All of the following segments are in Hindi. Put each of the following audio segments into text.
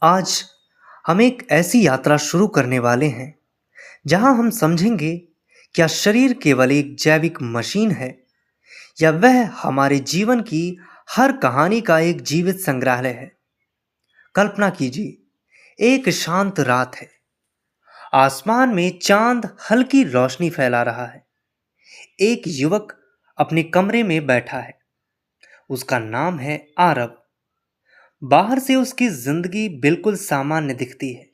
आज हम एक ऐसी यात्रा शुरू करने वाले हैं जहां हम समझेंगे क्या शरीर केवल एक जैविक मशीन है या वह हमारे जीवन की हर कहानी का एक जीवित संग्रहालय है। कल्पना कीजिए, एक शांत रात है। आसमान में चांद हल्की रोशनी फैला रहा है। एक युवक अपने कमरे में बैठा है। उसका नाम है आरव। बाहर से उसकी जिंदगी बिल्कुल सामान्य दिखती है।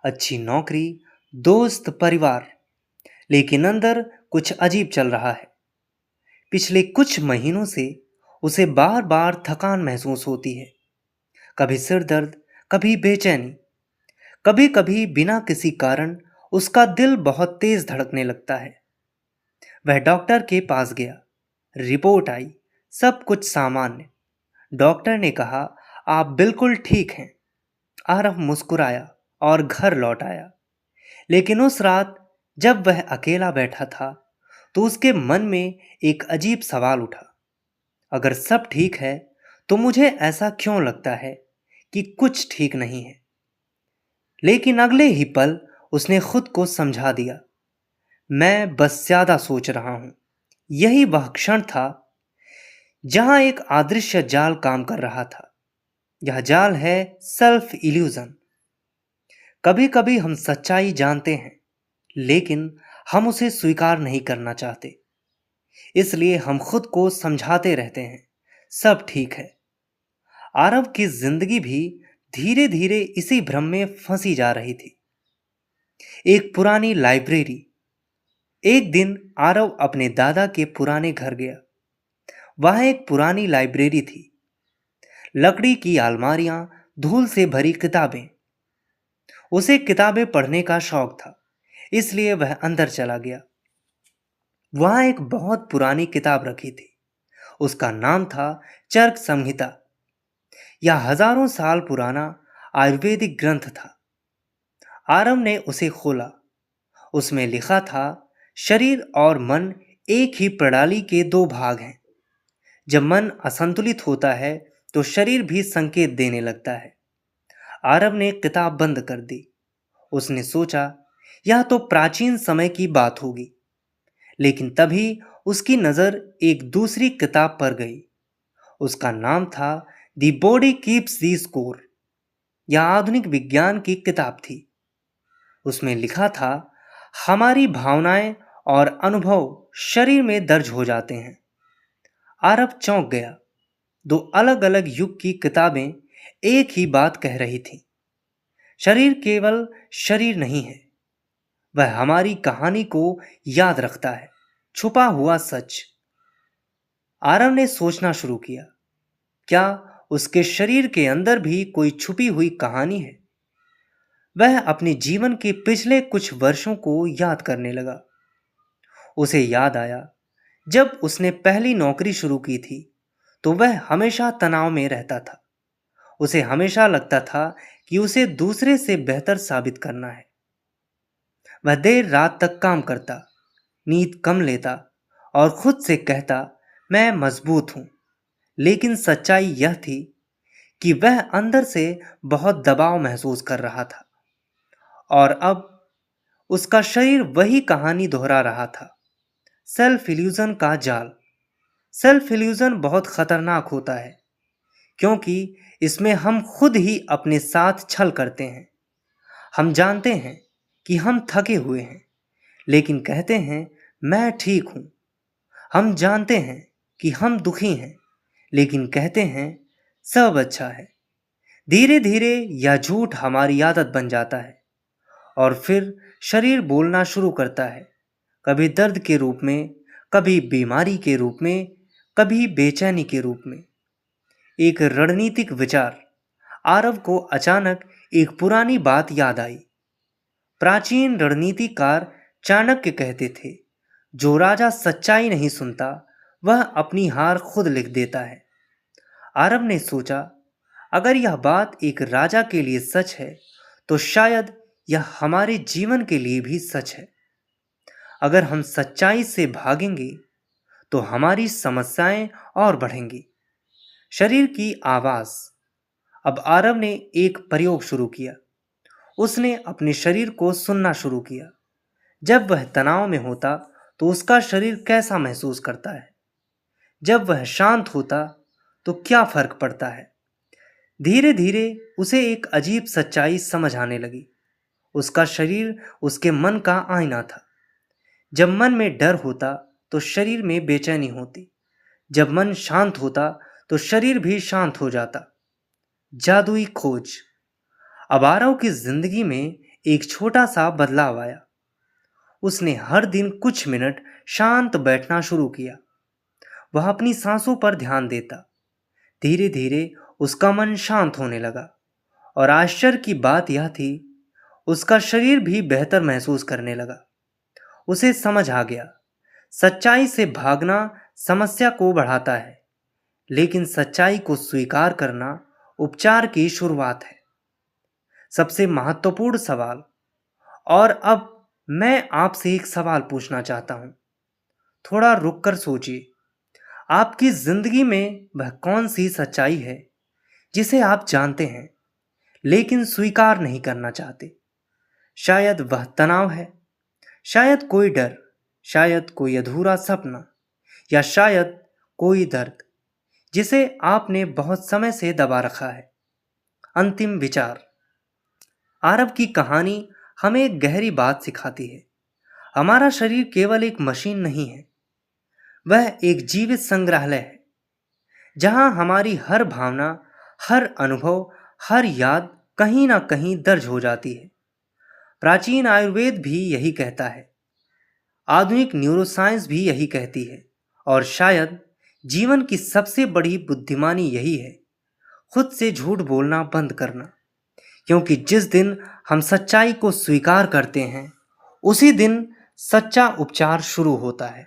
अच्छी नौकरी, दोस्त, परिवार। लेकिन अंदर कुछ अजीब चल रहा है। पिछले कुछ महीनों से उसे बार बार थकान महसूस होती है। कभी सिर दर्द, कभी बेचैनी, कभी कभी बिना किसी कारण उसका दिल बहुत तेज धड़कने लगता है। वह डॉक्टर के पास गया। रिपोर्ट आई, सब कुछ सामान्य। डॉक्टर ने कहा, आप बिल्कुल ठीक हैं। आरव मुस्कुराया और घर लौट आया। लेकिन उस रात जब वह अकेला बैठा था तो उसके मन में एक अजीब सवाल उठा। अगर सब ठीक है तो मुझे ऐसा क्यों लगता है कि कुछ ठीक नहीं है। लेकिन अगले ही पल उसने खुद को समझा दिया, मैं बस ज्यादा सोच रहा हूं। यही वह क्षण था जहां एक अदृश्य जाल काम कर रहा था। यह जाल है सेल्फ इल्यूजन। कभी कभी हम सच्चाई जानते हैं लेकिन हम उसे स्वीकार नहीं करना चाहते। इसलिए हम खुद को समझाते रहते हैं, सब ठीक है। आरव की जिंदगी भी धीरे धीरे इसी भ्रम में फंसी जा रही थी। एक पुरानी लाइब्रेरी। एक दिन आरव अपने दादा के पुराने घर गया। वहां एक पुरानी लाइब्रेरी थी। लकड़ी की अलमारियां, धूल से भरी किताबें। उसे किताबें पढ़ने का शौक था, इसलिए वह अंदर चला गया। वहां एक बहुत पुरानी किताब रखी थी। उसका नाम था चरक संहिता। यह हजारों साल पुराना आयुर्वेदिक ग्रंथ था। आरव ने उसे खोला। उसमें लिखा था, शरीर और मन एक ही प्रणाली के दो भाग हैं। जब मन असंतुलित होता है तो शरीर भी संकेत देने लगता है। आरव ने किताब बंद कर दी। उसने सोचा, यह तो प्राचीन समय की बात होगी। लेकिन तभी उसकी नजर एक दूसरी किताब पर गई। उसका नाम था the body keeps the score. यह आधुनिक विज्ञान की किताब थी। उसमें लिखा था, हमारी भावनाएं और अनुभव शरीर में दर्ज हो जाते हैं। आरव चौंक गया। दो अलग अलग युग की किताबें एक ही बात कह रही थीं। शरीर केवल शरीर नहीं है, वह हमारी कहानी को याद रखता है। छुपा हुआ सच। आरव ने सोचना शुरू किया, क्या उसके शरीर के अंदर भी कोई छुपी हुई कहानी है। वह अपने जीवन के पिछले कुछ वर्षों को याद करने लगा। उसे याद आया, जब उसने पहली नौकरी शुरू की थी तो वह हमेशा तनाव में रहता था। उसे हमेशा लगता था कि उसे दूसरे से बेहतर साबित करना है। वह देर रात तक काम करता, नींद कम लेता और खुद से कहता, मैं मजबूत हूं। लेकिन सच्चाई यह थी कि वह अंदर से बहुत दबाव महसूस कर रहा था। और अब उसका शरीर वही कहानी दोहरा रहा था। सेल्फ इल्यूजन का जाल। सेल्फ इल्यूजन बहुत खतरनाक होता है क्योंकि इसमें हम खुद ही अपने साथ छल करते हैं। हम जानते हैं कि हम थके हुए हैं लेकिन कहते हैं, मैं ठीक हूं। हम जानते हैं कि हम दुखी हैं लेकिन कहते हैं, सब अच्छा है। धीरे धीरे यह झूठ हमारी आदत बन जाता है और फिर शरीर बोलना शुरू करता है, कभी दर्द के रूप में, कभी बीमारी के रूप में, कभी बेचैनी के रूप में। एक रणनीतिक विचार। आरव को अचानक एक पुरानी बात याद आई। प्राचीन रणनीतिकार चाणक्य कहते थे, जो राजा सच्चाई नहीं सुनता वह अपनी हार खुद लिख देता है। आरव ने सोचा, अगर यह बात एक राजा के लिए सच है तो शायद यह हमारे जीवन के लिए भी सच है। अगर हम सच्चाई से भागेंगे तो हमारी समस्याएं और बढ़ेंगी। शरीर की आवाज। अब आरव ने एक प्रयोग शुरू किया। उसने अपने शरीर को सुनना शुरू किया। जब वह तनाव में होता तो उसका शरीर कैसा महसूस करता है, जब वह शांत होता तो क्या फर्क पड़ता है। धीरे धीरे उसे एक अजीब सच्चाई समझ आने लगी। उसका शरीर उसके मन का आईना था। जब मन में डर होता तो शरीर में बेचैनी होती। जब मन शांत होता तो शरीर भी शांत हो जाता। जादुई खोज। अब आरव की जिंदगी में एक छोटा सा बदलाव आया। उसने हर दिन कुछ मिनट शांत बैठना शुरू किया। वह अपनी सांसों पर ध्यान देता। धीरे धीरे उसका मन शांत होने लगा और आश्चर्य की बात यह थी, उसका शरीर भी बेहतर महसूस करने लगा। उसे समझ आ गया, सच्चाई से भागना समस्या को बढ़ाता है, लेकिन सच्चाई को स्वीकार करना उपचार की शुरुआत है। सबसे महत्वपूर्ण सवाल। और अब मैं आपसे एक सवाल पूछना चाहता हूं। थोड़ा रुककर सोचिए, आपकी जिंदगी में वह कौन सी सच्चाई है जिसे आप जानते हैं लेकिन स्वीकार नहीं करना चाहते। शायद वह तनाव है, शायद कोई डर, शायद कोई अधूरा सपना, या शायद कोई दर्द जिसे आपने बहुत समय से दबा रखा है। अंतिम विचार। आरव की कहानी हमें एक गहरी बात सिखाती है। हमारा शरीर केवल एक मशीन नहीं है, वह एक जीवित संग्रहालय है जहां हमारी हर भावना, हर अनुभव, हर याद कहीं ना कहीं दर्ज हो जाती है। प्राचीन आयुर्वेद भी यही कहता है, आधुनिक न्यूरोसाइंस भी यही कहती है, और शायद जीवन की सबसे बड़ी बुद्धिमानी यही है, खुद से झूठ बोलना बंद करना। क्योंकि जिस दिन हम सच्चाई को स्वीकार करते हैं, उसी दिन सच्चा उपचार शुरू होता है।